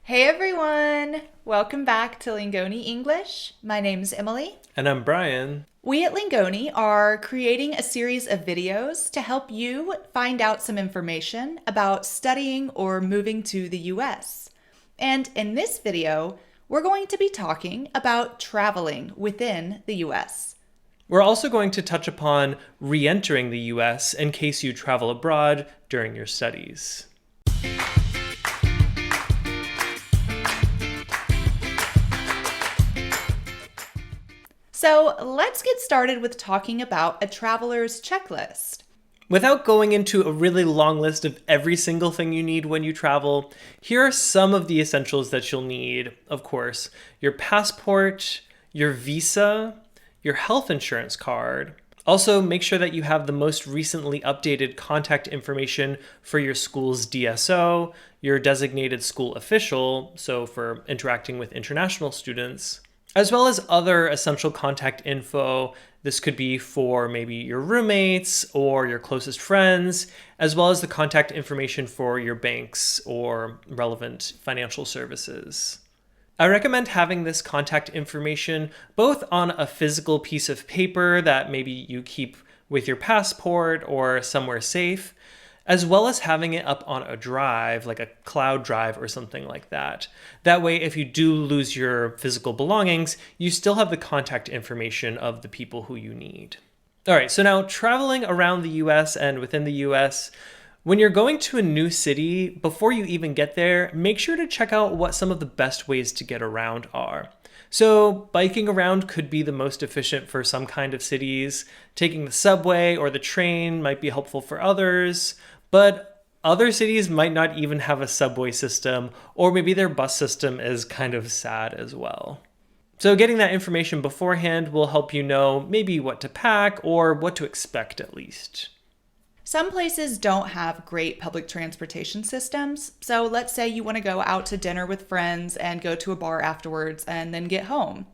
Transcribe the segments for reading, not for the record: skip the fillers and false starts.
Hey everyone! Welcome back to Lingoni English. My name's Emily. And I'm Brian. We at Lingoni are creating a series of videos to help you find out some information about studying or moving to the US. And in this video, we're going to be talking about traveling within the US. We're also going to touch upon re-entering the US in case you travel abroad during your studies. So let's get started with talking about a traveler's checklist. Without going into a really long list of every single thing you need when you travel, here are some of the essentials that you'll need. Of course, your passport, your visa, your health insurance card. Also, make sure that you have the most recently updated contact information for your school's DSO, your designated school official, so for interacting with international students, as well as other essential contact info. This could be for maybe your roommates or your closest friends, as well as the contact information for your banks or relevant financial services. I recommend having this contact information both on a physical piece of paper that maybe you keep with your passport or somewhere safe, as well as having it up on a drive, like a cloud drive or something like that. That way, if you do lose your physical belongings, you still have the contact information of the people who you need. All right, so now traveling around the US and within the US, when you're going to a new city, before you even get there, make sure to check out what some of the best ways to get around are. So biking around could be the most efficient for some kind of cities. Taking the subway or the train might be helpful for others. But other cities might not even have a subway system, or maybe their bus system is kind of sad as well. So getting that information beforehand will help you know maybe what to pack or what to expect at least. Some places don't have great public transportation systems, so let's say you want to go out to dinner with friends and go to a bar afterwards and then get home.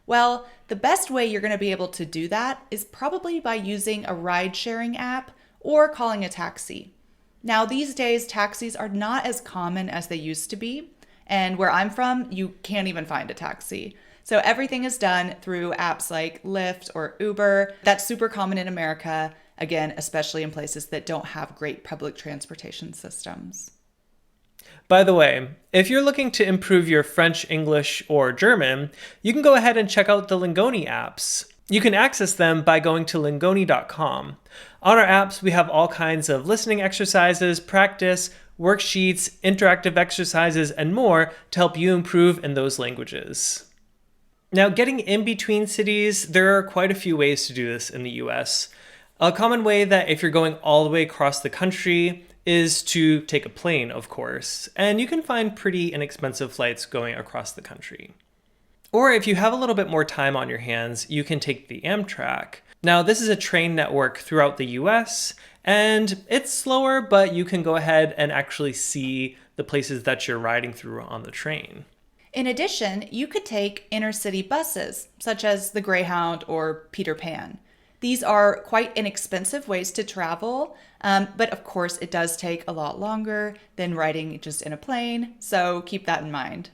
Well, the best way you're going to be able to do that is probably by using a ride-sharing app or calling a taxi. Now, these days, taxis are not as common as they used to be, and where I'm from, you can't even find a taxi. So everything is done through apps like Lyft or Uber. That's super common in America, again, especially in places that don't have great public transportation systems. By the way, if you're looking to improve your French, English, or German, you can go ahead and check out the Lingoni apps. You can access them by going to lingoni.com. On our apps, we have all kinds of listening exercises, practice, worksheets, interactive exercises, and more to help you improve in those languages. Now, getting in between cities, there are quite a few ways to do this in the US. A common way that if you're going all the way across the country is to take a plane, of course, and you can find pretty inexpensive flights going across the country. Or if you have a little bit more time on your hands, you can take the Amtrak. Now, this is a train network throughout the US, and it's slower, but you can go ahead and actually see the places that you're riding through on the train. In addition, you could take intercity buses, such as the Greyhound or Peter Pan. These are quite inexpensive ways to travel, but of course it does take a lot longer than riding just in a plane, so keep that in mind.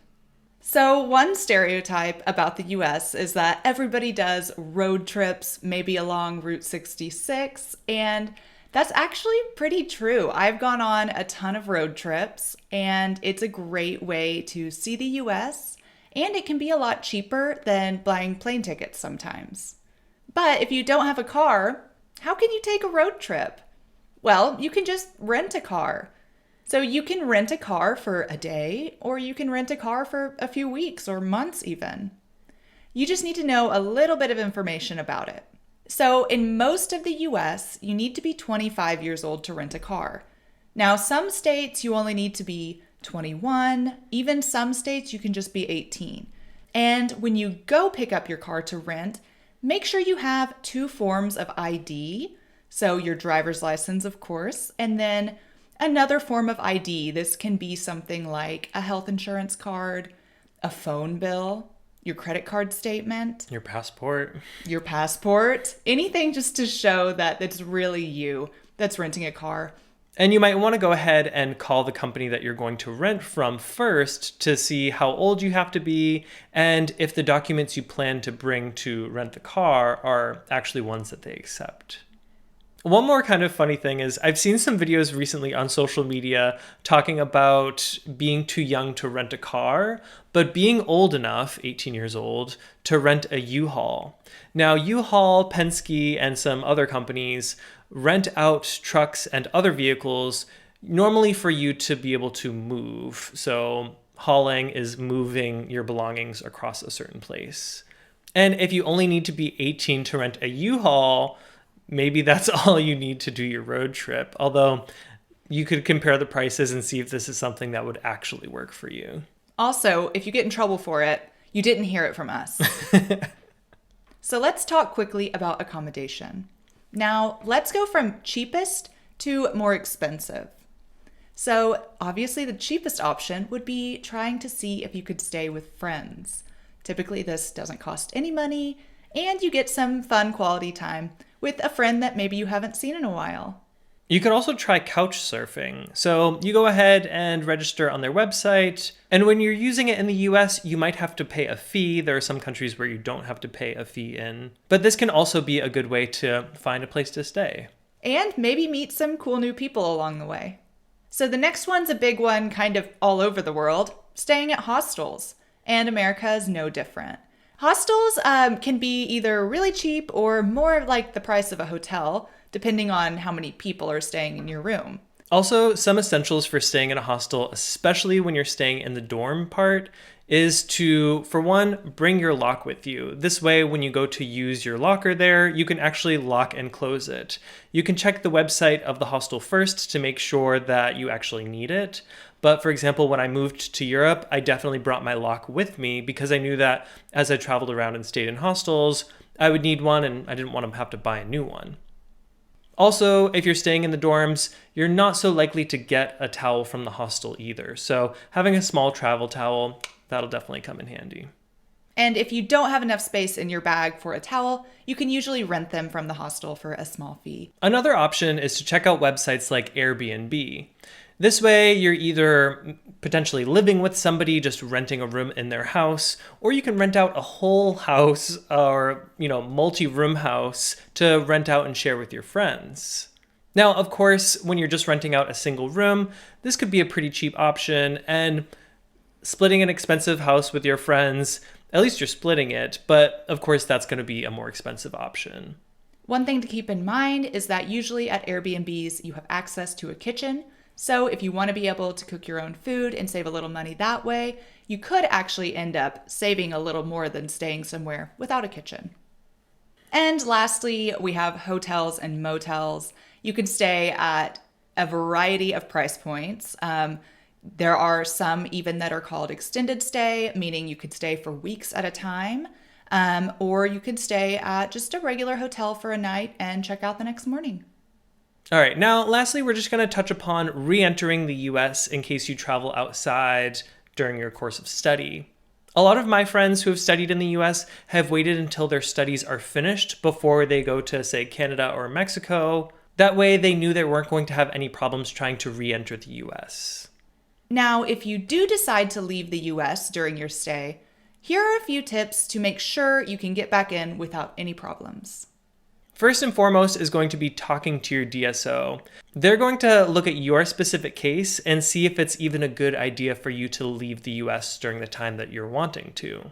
So one stereotype about the US is that everybody does road trips, maybe along Route 66, and that's actually pretty true. I've gone on a ton of road trips, and it's a great way to see the US, and it can be a lot cheaper than buying plane tickets sometimes. But if you don't have a car, how can you take a road trip? Well, you can just rent a car. So you can rent a car for a day, or you can rent a car for a few weeks or months even. You just need to know a little bit of information about it. So in most of the US, you need to be 25 years old to rent a car. Now, some states you only need to be 21, even some states you can just be 18. And when you go pick up your car to rent, make sure you have 2 forms of ID. So your driver's license, of course, and then another form of ID. This can be something like a health insurance card, a phone bill, your credit card statement, Your passport. anything just to show that it's really you that's renting a car. And you might want to go ahead and call the company that you're going to rent from first to see how old you have to be and if the documents you plan to bring to rent the car are actually ones that they accept. One more kind of funny thing is I've seen some videos recently on social media talking about being too young to rent a car, but being old enough, 18 years old, to rent a U-Haul. Now, U-Haul, Penske, and some other companies rent out trucks and other vehicles normally for you to be able to move. So hauling is moving your belongings across a certain place. And if you only need to be 18 to rent a U-Haul, maybe that's all you need to do your road trip. Although you could compare the prices and see if this is something that would actually work for you. Also, if you get in trouble for it, you didn't hear it from us. So let's talk quickly about accommodation. Now, let's go from cheapest to more expensive. So obviously the cheapest option would be trying to see if you could stay with friends. Typically this doesn't cost any money and you get some fun quality time with a friend that maybe you haven't seen in a while. You could also try couch surfing. So you go ahead and register on their website. And when you're using it in the US, you might have to pay a fee. There are some countries where you don't have to pay a fee in. But this can also be a good way to find a place to stay. And maybe meet some cool new people along the way. So the next one's a big one kind of all over the world, staying at hostels. And America is no different. Hostels can be either really cheap or more like the price of a hotel, depending on how many people are staying in your room. Also, some essentials for staying in a hostel, especially when you're staying in the dorm part, is to, for one, bring your lock with you. This way, when you go to use your locker there, you can actually lock and close it. You can check the website of the hostel first to make sure that you actually need it. But for example, when I moved to Europe, I definitely brought my lock with me because I knew that as I traveled around and stayed in hostels, I would need one and I didn't want to have to buy a new one. Also, if you're staying in the dorms, you're not so likely to get a towel from the hostel either. So having a small travel towel, that'll definitely come in handy. And if you don't have enough space in your bag for a towel, you can usually rent them from the hostel for a small fee. Another option is to check out websites like Airbnb. This way, you're either potentially living with somebody, just renting a room in their house, or you can rent out a whole house or, multi-room house to rent out and share with your friends. Now, of course, when you're just renting out a single room, this could be a pretty cheap option, and splitting an expensive house with your friends, at least you're splitting it, but of course that's going to be a more expensive option. One thing to keep in mind is that usually at Airbnbs, you have access to a kitchen. So if you want to be able to cook your own food and save a little money that way, you could actually end up saving a little more than staying somewhere without a kitchen. And lastly, we have hotels and motels. You can stay at a variety of price points. There are some even that are called extended stay, meaning you could stay for weeks at a time, or you could stay at just a regular hotel for a night and check out the next morning. All right, now lastly, we're just going to touch upon re-entering the US in case you travel outside during your course of study. A lot of my friends who have studied in the US have waited until their studies are finished before they go to, say, Canada or Mexico. That way they knew they weren't going to have any problems trying to re-enter the US. Now, if you do decide to leave the US during your stay, here are a few tips to make sure you can get back in without any problems. First and foremost is going to be talking to your DSO. They're going to look at your specific case and see if it's even a good idea for you to leave the US during the time that you're wanting to.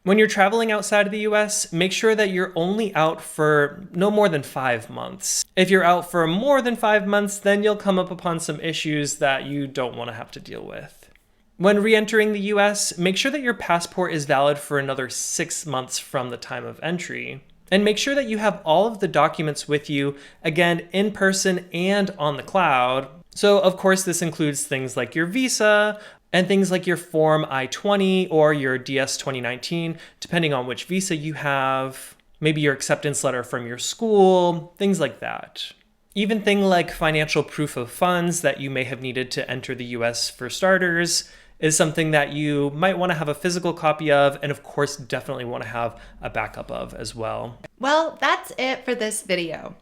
When you're traveling outside of the US, make sure that you're only out for no more than 5 months. If you're out for more than 5 months, then you'll come up upon some issues that you don't want to have to deal with. When re-entering the US, make sure that your passport is valid for another 6 months from the time of entry. And make sure that you have all of the documents with you, again, in person and on the cloud. So, of course, this includes things like your visa and things like your Form I-20 or your DS 2019, depending on which visa you have, maybe your acceptance letter from your school, things like that. Even things like financial proof of funds that you may have needed to enter the US for starters is something that you might want to have a physical copy of, and of course definitely want to have a backup of as well. Well, that's it for this video.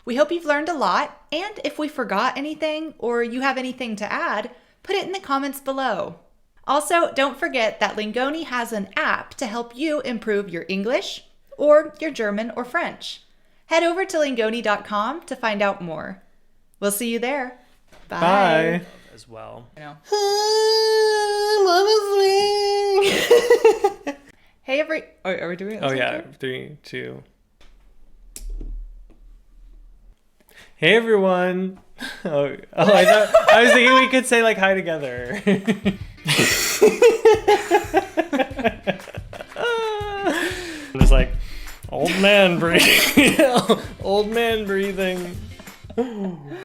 We hope you've learned a lot, and if we forgot anything or you have anything to add, put it in the comments below. Also, don't forget that Lingoni has an app to help you improve your English or your German or French. Head over to lingoni.com to find out more. We'll see you there. Bye. Bye. As well. Hey, are we doing it? Oh yeah, 3, 2. Hey everyone. I was thinking we could say like hi together. I'm just like old man breathing. Old man breathing.